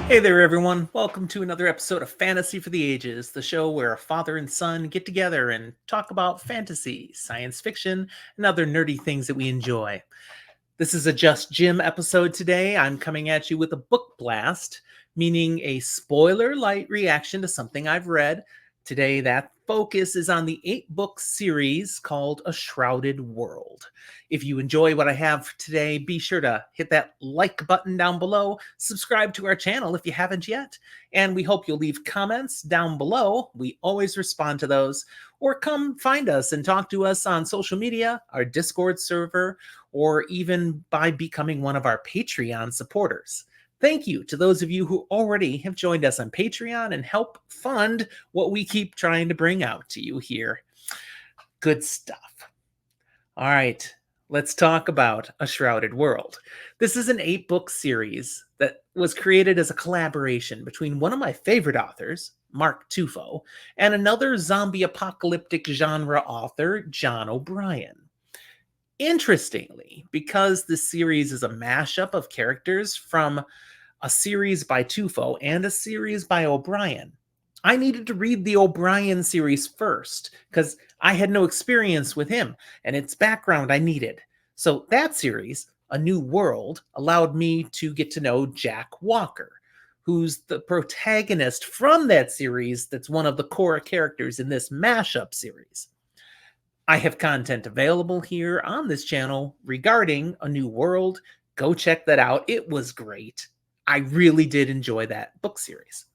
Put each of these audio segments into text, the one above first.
Hey there, everyone. Welcome to another episode of Fantasy for the Ages, the show where a father and son get together and talk about fantasy, science fiction, and other nerdy things that we enjoy. This is a Just Jim episode today. I'm coming at you with a book blast, meaning a spoiler-lite reaction to something I've read. Today, that focus is on the 8-book series called A Shrouded World. If you enjoy what I have today, be sure to hit that like button down below, subscribe to our channel if you haven't yet, and we hope you'll leave comments down below. We always respond to those, or come find us and talk to us on social media, our Discord server, or even by becoming one of our Patreon supporters. Thank you to those of you who already have joined us on Patreon and help fund what we keep trying to bring out to you here. Good stuff. All right, let's talk about A Shrouded World. This is an 8-book series that was created as a collaboration between one of my favorite authors, Mark Tufo, and another zombie apocalyptic genre author, John O'Brien. Interestingly, because this series is a mashup of characters from a series by Tufo and a series by O'Brien, I needed to read the O'Brien series first because I had no experience with him and its background I needed. So that series, A New World, allowed me to get to know Jack Walker, who's the protagonist from that series that's one of the core characters in this mashup series. I have content available here on this channel regarding A New World. Go check that out. It was great. I really did enjoy that book series.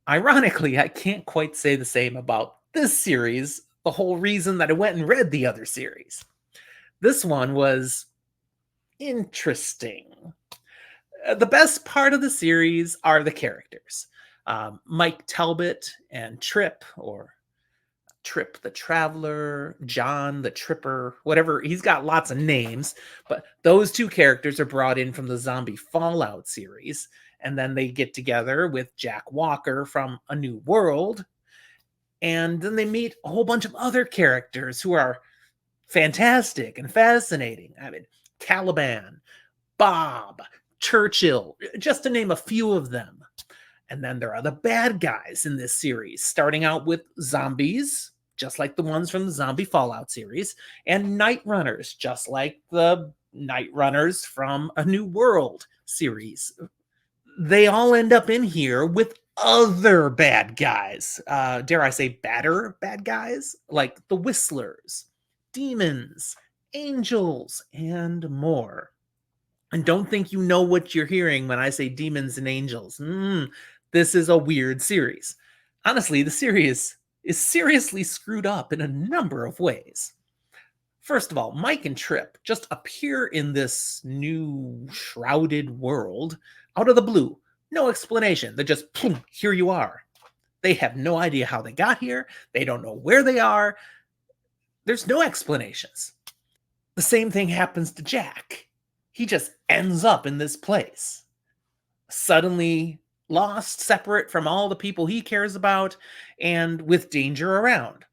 Ironically, I can't quite say the same about this series, the whole reason that I went and read the other series. This one was interesting. The best part of the series are the characters. Mike Talbot and Trip, or Trip the Traveler, John the Tripper, whatever. He's got lots of names, but those two characters are brought in from the Zombie Fallout series, and then they get together with Jack Walker from A New World, and then they meet a whole bunch of other characters who are fantastic and fascinating. I mean, Caliban, Bob, Churchill, just to name a few of them. And then there are the bad guys in this series, starting out with zombies, just like the ones from the Zombie Fallout series, and Night Runners, just like the Night Runners from A New World series. They all end up in here with other bad guys. Dare I say badder bad guys? Like the Whistlers, demons, angels, and more. And don't think you know what you're hearing when I say demons and angels. This is a weird series. Honestly, the series is seriously screwed up in a number of ways. First of all, Mike and Trip just appear in this new shrouded world out of the blue. No explanation. They're just, boom, here you are. They have no idea how they got here. They don't know where they are. There's no explanations. The same thing happens to Jack. He just ends up in this place. Suddenly lost, separate from all the people he cares about, and with danger around.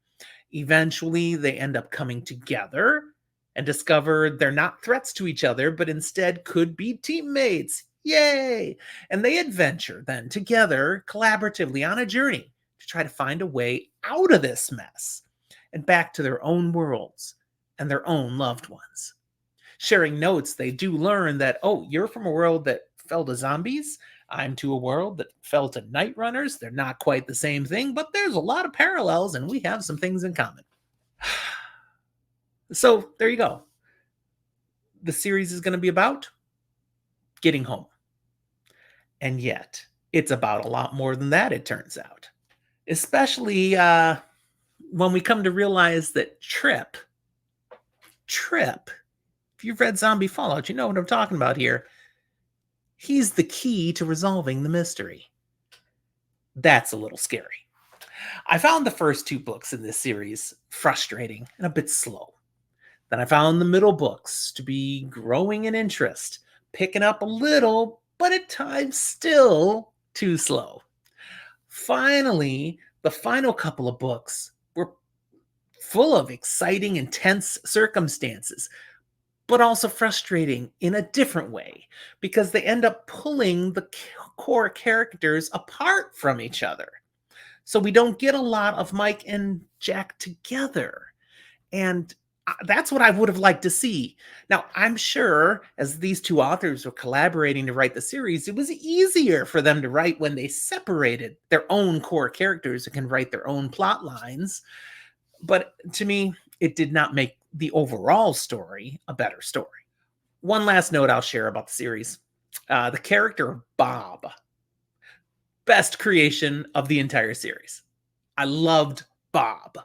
Eventually, they end up coming together and discover they're not threats to each other, but instead could be teammates. Yay! And they adventure then together collaboratively on a journey to try to find a way out of this mess and back to their own worlds and their own loved ones. Sharing notes, they do learn that, oh, you're from a world that fell to zombies. I'm to a world that fell to night runners. They're not quite the same thing, but there's a lot of parallels and we have some things in common. So there you go. The series is going to be about getting home. And yet, it's about a lot more than that, it turns out. Especially when we come to realize that Trip, if you've read Zombie Fallout, you know what I'm talking about here. He's the key to resolving the mystery. That's a little scary. I found the first 2 books in this series frustrating and a bit slow. Then I found the middle books to be growing in interest, picking up a little, but at times still too slow. Finally, the final couple of books were full of exciting, intense circumstances, but also frustrating in a different way because they end up pulling the core characters apart from each other. So we don't get a lot of Mike and Jack together. And that's what I would have liked to see. Now, I'm sure as these two authors were collaborating to write the series, it was easier for them to write when they separated their own core characters and can write their own plot lines. But to me, it did not make the overall story a better story. One last note I'll share about the series. The character of Bob, best creation of the entire series. I loved Bob.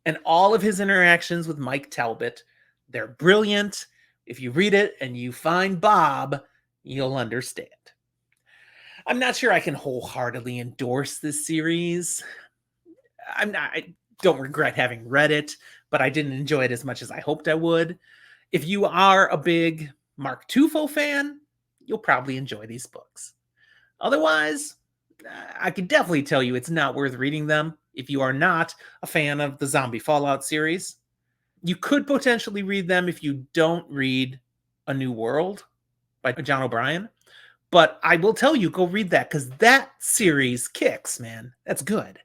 And all of his interactions with Mike Talbot, they're brilliant. If you read it and you find Bob, you'll understand. I'm not sure I can wholeheartedly endorse this series. I don't regret having read it, but I didn't enjoy it as much as I hoped I would. If you are a big Mark Tufo fan, you'll probably enjoy these books. Otherwise, I can definitely tell you it's not worth reading them if you are not a fan of the Zombie Fallout series. You could potentially read them if you don't read A New World by John O'Brien. But I will tell you, go read that because that series kicks, man. That's good.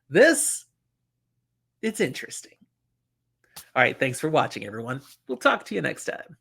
This, it's interesting. All right, thanks for watching, everyone. We'll talk to you next time.